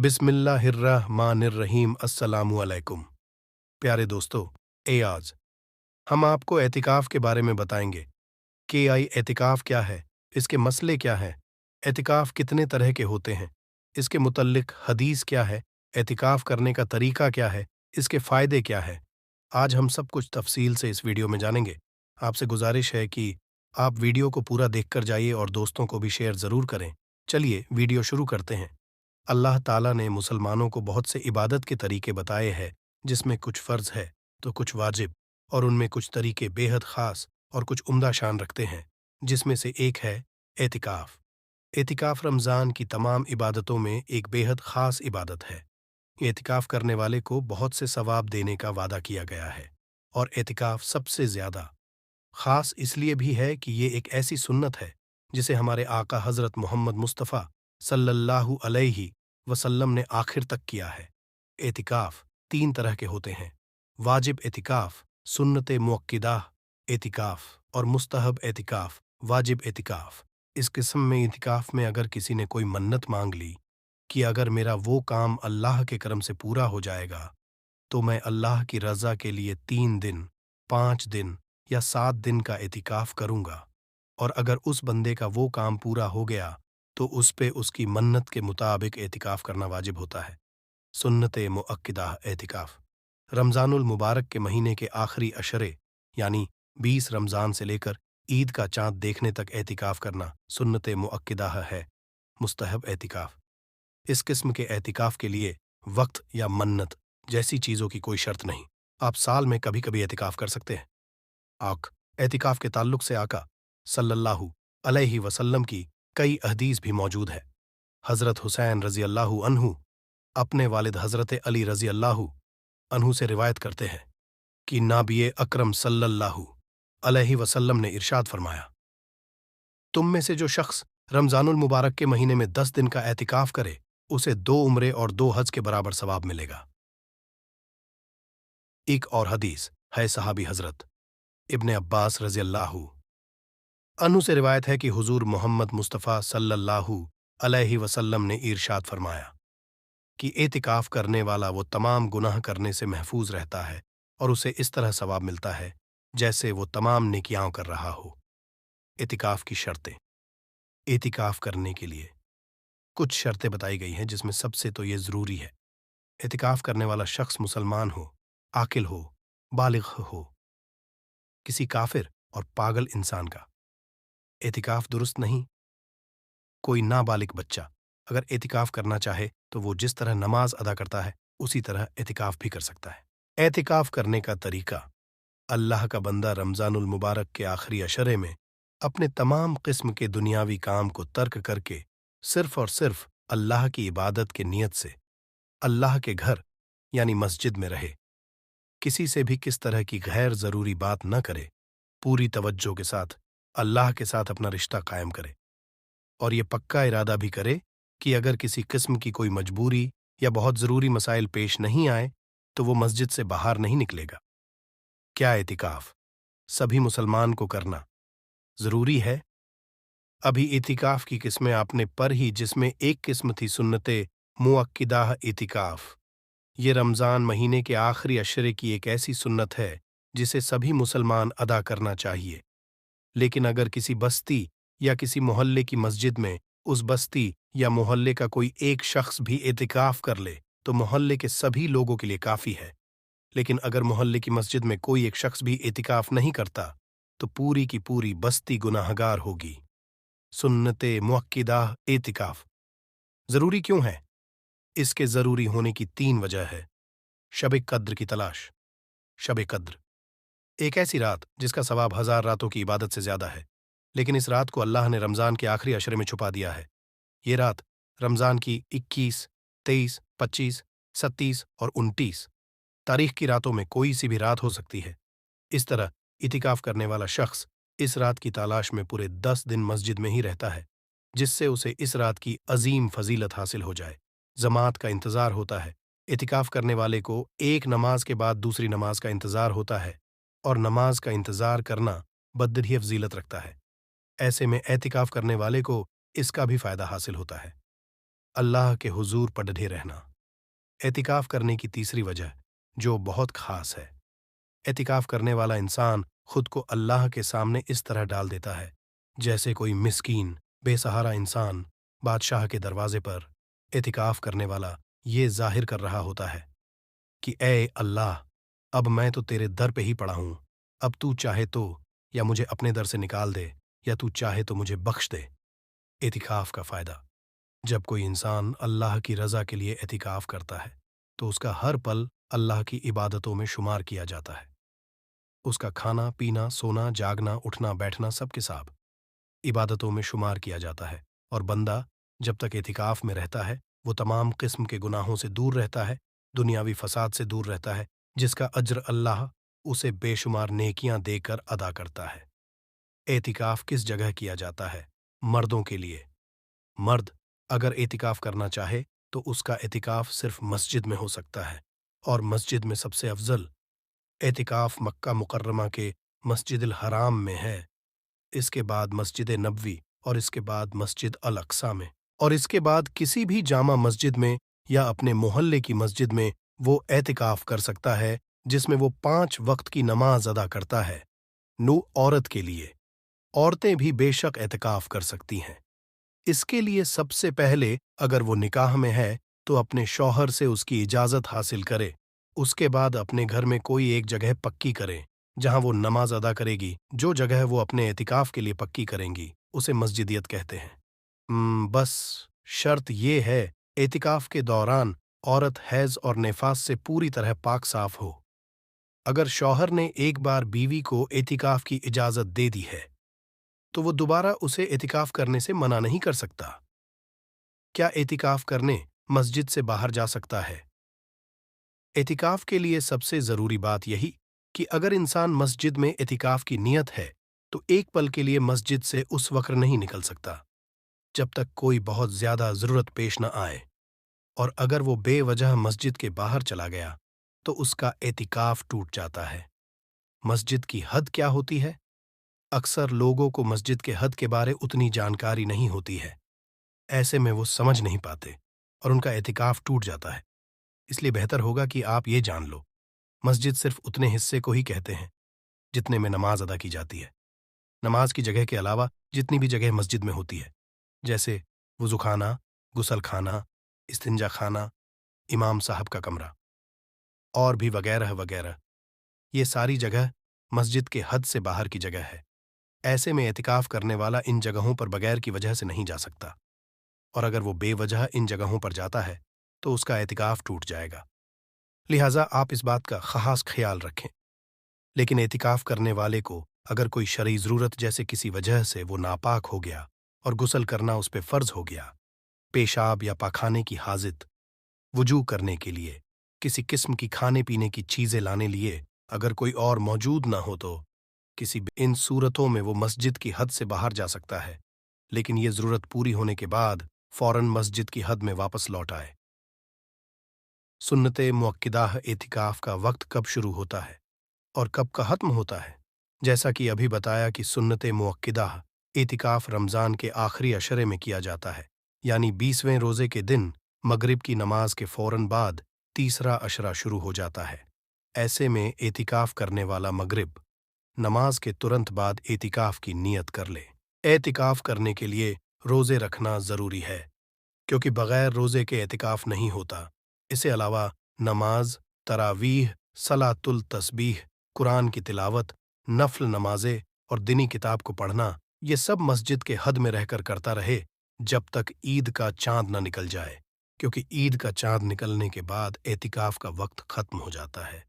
बिस्मिल्लाहिर्रहमानिर्रहीम अस्सलामु अलैकुम। प्यारे दोस्तों, आज हम आपको एतिकाफ़ के बारे में बताएंगे कि एतिकाफ़ क्या है, इसके मसले क्या हैं, एतिकाफ़ कितने तरह के होते हैं, इसके मुतल्लिक हदीस क्या है, एतिकाफ़ करने का तरीका क्या है, इसके फ़ायदे क्या हैं। आज हम सब कुछ तफसील से इस वीडियो में जानेंगे। आपसे गुजारिश है कि आप वीडियो को पूरा देखकर जाइए और दोस्तों को भी शेयर ज़रूर करें। चलिए वीडियो शुरू करते हैं। अल्लाह ताला ने मुसलमानों को बहुत से इबादत के तरीके बताए हैं, जिसमें कुछ फ़र्ज़ है तो कुछ वाजिब, और उनमें कुछ तरीके बेहद ख़ास और कुछ उम्दा शान रखते हैं, जिसमें से एक है एतिकाफ़। एतिकाफ़ रमज़ान की तमाम इबादतों में एक बेहद ख़ास इबादत है। एतिकाफ़ करने वाले को बहुत से सवाब देने का वादा किया गया है, और एतिकाफ़ सबसे ज़्यादा ख़ास इसलिए भी है कि ये एक ऐसी सुन्नत है जिसे हमारे आका हज़रत मोहम्मद मुस्तफ़ा सल्लल्लाहु अलैहि वसल्लम ने आखिर तक किया है। एतिकाफ़ तीन तरह के होते हैं: वाजिब एतिकाफ़, सुन्नत मुअक्किदाह एतिकाफ़ और मुस्तहब एतिकाफ़, वाजिब एतिकाफ़। इस किस्म में एतिकाफ़ में अगर किसी ने कोई मन्नत मांग ली कि अगर मेरा वो काम अल्लाह के करम से पूरा हो जाएगा तो मैं अल्लाह की रज़ा के लिए 3 दिन, 5 दिन या 7 दिन का एतिकाफ़ करूँगा, और अगर उस बंदे का वो काम पूरा हो गया तो उस पे उसकी मन्नत के मुताबिक एतिकाफ़ करना वाजिब होता है। सुन्नत मुअक्किदा एतिकाफ़ रमज़ानुल मुबारक के महीने के आखिरी अशरे यानी 20 रमज़ान से लेकर ईद का चाँद देखने तक एतिकाफ़ करना सुन्नत मुअक्किदा है। मुस्तहब एतिकाफ़ इस किस्म के एतिकाफ़ के लिए वक्त या मन्नत जैसी चीज़ों की कोई शर्त नहीं, आप साल में कभी कभी एतिकाफ़ कर सकते हैं। एतिकाफ़ के ताल्लुक से आका सल्लल्लाहु अलैहि वसल्लम की कई अहदीस भी मौजूद है। हज़रत हुसैन रज़ी अल्लाहु अन्हु अपने वालिद हज़रत अली रज़ी अल्लाहु अन्हु से रिवायत करते हैं कि नाबिये अकरम सल्लल्लाहु अलैहि वसल्लम ने इरशाद फरमाया, तुम में से जो शख्स रमज़ानुल मुबारक के महीने में 10 दिन का एतिकाफ़ करे उसे 2 उम्रे और 2 हज के बराबर सवाब मिलेगा। एक और हदीस है सहाबी हज़रत इब्ने अब्बास रज़ी अल्लाहु अन्हु से रिवायत है कि हुज़ूर मोहम्मद मुस्तफ़ा सल्लल्लाहु अलैहि वसल्लम ने इरशाद फरमाया कि एतिकाफ़ करने वाला वो तमाम गुनाह करने से महफूज रहता है और उसे इस तरह सवाब मिलता है जैसे वो तमाम नेकियां कर रहा हो। एतिकाफ़ की शर्तें। एतिकाफ़ करने के लिए कुछ शर्तें बताई गई हैं, जिसमें सबसे तो ये ज़रूरी है एतिकाफ़ करने वाला शख्स मुसलमान हो, आकिल हो, बालिग़ हो। किसी काफिर और पागल इंसान का एतिकाफ़ दुरुस्त नहीं। कोई नाबालिग बच्चा अगर एतिकाफ़ करना चाहे तो वो जिस तरह नमाज अदा करता है उसी तरह एतिकाफ़ भी कर सकता है। एतिकाफ़ करने का तरीका। अल्लाह का बंदा रमज़ानुल मुबारक के आखिरी अशरे में अपने तमाम किस्म के दुनियावी काम को तर्क करके सिर्फ़ और सिर्फ़ अल्लाह की इबादत के नियत से अल्लाह के घर यानी मस्जिद में रहे, किसी से भी किस तरह की गैर ज़रूरी बात न करे, पूरी तवज्जो के साथ अल्लाह के साथ अपना रिश्ता कायम करे, और ये पक्का इरादा भी करे कि अगर किसी किस्म की कोई मजबूरी या बहुत ज़रूरी मसाइल पेश नहीं आए तो वो मस्जिद से बाहर नहीं निकलेगा। क्या एतिकाफ़ सभी मुसलमान को करना ज़रूरी है? अभी एतिकाफ़ की किस्में आपने पर ही, जिसमें एक किस्म थी सुन्नते मुअक्किदाह एतिकाफ़। ये रमज़ान महीने के आखिरी अशरे की एक ऐसी सुन्नत है जिसे सभी मुसलमान अदा करना चाहिए, लेकिन अगर किसी बस्ती या किसी मोहल्ले की मस्जिद में उस बस्ती या मोहल्ले का कोई एक शख्स भी एतिकाफ़ कर ले तो मोहल्ले के सभी लोगों के लिए काफ़ी है। लेकिन अगर मोहल्ले की मस्जिद में कोई एक शख्स भी एतिकाफ़ नहीं करता तो पूरी की पूरी बस्ती गुनाहगार होगी। सुन्नते मुअक्किदाह एतिकाफ़ ज़रूरी क्यों है? इसके ज़रूरी होने की 3 वजह है। शब कद्र की तलाश। शब कद्र एक ऐसी रात जिसका सवाब 1000 रातों की इबादत से ज़्यादा है, लेकिन इस रात को अल्लाह ने रमज़ान के आखिरी अशरे में छुपा दिया है। ये रात रमज़ान की 21, 23, 25, 37 और 29 तारीख की रातों में कोई सी भी रात हो सकती है। इस तरह इतिकाफ़ करने वाला शख्स इस रात की तलाश में पूरे 10 दिन मस्जिद में ही रहता है, जिससे उसे इस रात की अजीम फजीलत हासिल हो जाए। जमात का इंतज़ार होता है। इतिकाफ़ करने वाले को एक नमाज के बाद दूसरी नमाज का इंतज़ार होता है, और नमाज का इंतज़ार करना बदरी फजीलत रखता है। ऐसे में एतिकाफ़ करने वाले को इसका भी फ़ायदा हासिल होता है। अल्लाह के हुजूर पर डटे रहना। एतिकाफ करने की तीसरी वजह, जो बहुत खास है। एतिकाफ करने वाला इंसान खुद को अल्लाह के सामने इस तरह डाल देता है जैसे कोई मिस्कीन बेसहारा इंसान बादशाह के दरवाजे पर एतिकाफ करने वाला ये जाहिर कर रहा होता है कि ए अल्लाह, अब मैं तो तेरे दर पे ही पड़ा हूं, अब तू चाहे तो या मुझे अपने दर से निकाल दे या तू चाहे तो मुझे बख्श दे। एतिकाफ का फ़ायदा, जब कोई इंसान अल्लाह की रज़ा के लिए एतिकाफ करता है तो उसका हर पल अल्लाह की इबादतों में शुमार किया जाता है। उसका खाना पीना सोना जागना उठना बैठना सबके साथ इबादतों में शुमार किया जाता है, और बंदा जब तक एतिकाफ में रहता है वो तमाम किस्म के गुनाहों से दूर रहता है, दुनियावी फसाद से दूर रहता है, जिसका अज्र अल्लाह उसे बेशुमार नेकियां देकर अदा करता है। एतिकाफ किस जगह किया जाता है? मर्दों के लिए। मर्द अगर एतिकाफ करना चाहे तो उसका एतिकाफ सिर्फ मस्जिद में हो सकता है, और मस्जिद में सबसे अफजल एतिकाफ मक्का मुकर्रमा के मस्जिद हराम में है, इसके बाद मस्जिद नबवी, और इसके बाद मस्जिद अल अक्सा में, और इसके बाद किसी भी जामा मस्जिद में या अपने मोहल्ले की मस्जिद में वो एतिकाफ कर सकता है जिसमें वो 5 वक्त की नमाज अदा करता है। औरत के लिए औरतें भी बेशक एतिकाफ कर सकती हैं। इसके लिए सबसे पहले अगर वो निकाह में है तो अपने शौहर से उसकी इजाज़त हासिल करे, उसके बाद अपने घर में कोई एक जगह पक्की करे जहां वो नमाज अदा करेगी। जो जगह वो अपने एतिकाफ के लिए पक्की करेंगी उसे मस्जिदियत कहते हैं। बस शर्त ये है एतिकाफ के दौरान औरत हैज़ और निफास से पूरी तरह पाक साफ हो। अगर शौहर ने एक बार बीवी को एतिकाफ की इजाज़त दे दी है तो वो दोबारा उसे एतिकाफ करने से मना नहीं कर सकता। क्या एतिकाफ करने मस्जिद से बाहर जा सकता है? एतिकाफ के लिए सबसे ज़रूरी बात यही कि अगर इंसान मस्जिद में एतिकाफ की नियत है तो एक पल के लिए मस्जिद से उस वक्त नहीं निकल सकता जब तक कोई बहुत ज़्यादा ज़रूरत पेश न आए, और अगर वो बेवजह मस्जिद के बाहर चला गया तो उसका एतिकाफ टूट जाता है। मस्जिद की हद क्या होती है? अक्सर लोगों को मस्जिद के हद के बारे उतनी जानकारी नहीं होती है, ऐसे में वो समझ नहीं पाते और उनका एतिकाफ टूट जाता है। इसलिए बेहतर होगा कि आप ये जान लो, मस्जिद सिर्फ उतने हिस्से को ही कहते हैं जितने में नमाज अदा की जाती है। नमाज की जगह के अलावा जितनी भी जगह मस्जिद में होती है, जैसे वुज़ू खाना, गुसल खाना, इस्तिंजा खाना, इमाम साहब का कमरा और भी वगैरह वगैरह, ये सारी जगह मस्जिद के हद से बाहर की जगह है। ऐसे में एतिकाफ करने वाला इन जगहों पर बगैर की वजह से नहीं जा सकता, और अगर वो बेवजह इन जगहों पर जाता है तो उसका एतिकाफ टूट जाएगा। लिहाजा आप इस बात का खास ख्याल रखें। लेकिन एतिकाफ करने वाले को अगर कोई शरई ज़रूरत जैसे किसी वजह से वो नापाक हो गया और गुसल करना उस पर फ़र्ज हो गया, पेशाब या पाखाने की हाजित, वुजू करने के लिए, किसी किस्म की खाने पीने की चीज़ें लाने लिए अगर कोई और मौजूद ना हो तो इन सूरतों में वो मस्जिद की हद से बाहर जा सकता है, लेकिन ये ज़रूरत पूरी होने के बाद फ़ौरन मस्जिद की हद में वापस लौट आए। सुन्नते मुअक्किदाह एतिकाफ का वक्त कब शुरू होता है और कब का ख़त्म होता है? जैसा कि अभी बताया कि सुन्नते मुअक्किदाह एतिकाफ रमज़ान के आखिरी अशरे में किया जाता है, यानी 20वें रोज़े के दिन मगरिब की नमाज के फ़ौरन बाद तीसरा अशरा शुरू हो जाता है। ऐसे में एतिकाफ करने वाला मगरिब नमाज के तुरंत बाद एतिकाफ की नियत कर ले। एतिकाफ करने के लिए रोज़े रखना ज़रूरी है, क्योंकि बग़ैर रोज़े के एतिकाफ नहीं होता। इसके अलावा नमाज, तरावीह, सलातुल तस्बीह, कुरान की तिलावत, नफल नमाज़ें और दीनी किताब को पढ़ना, ये सब मस्जिद के हद में रहकर करता रहे जब तक ईद का चाँद न निकल जाए, क्योंकि ईद का चाँद निकलने के बाद एतिकाफ का वक्त ख़त्म हो जाता है।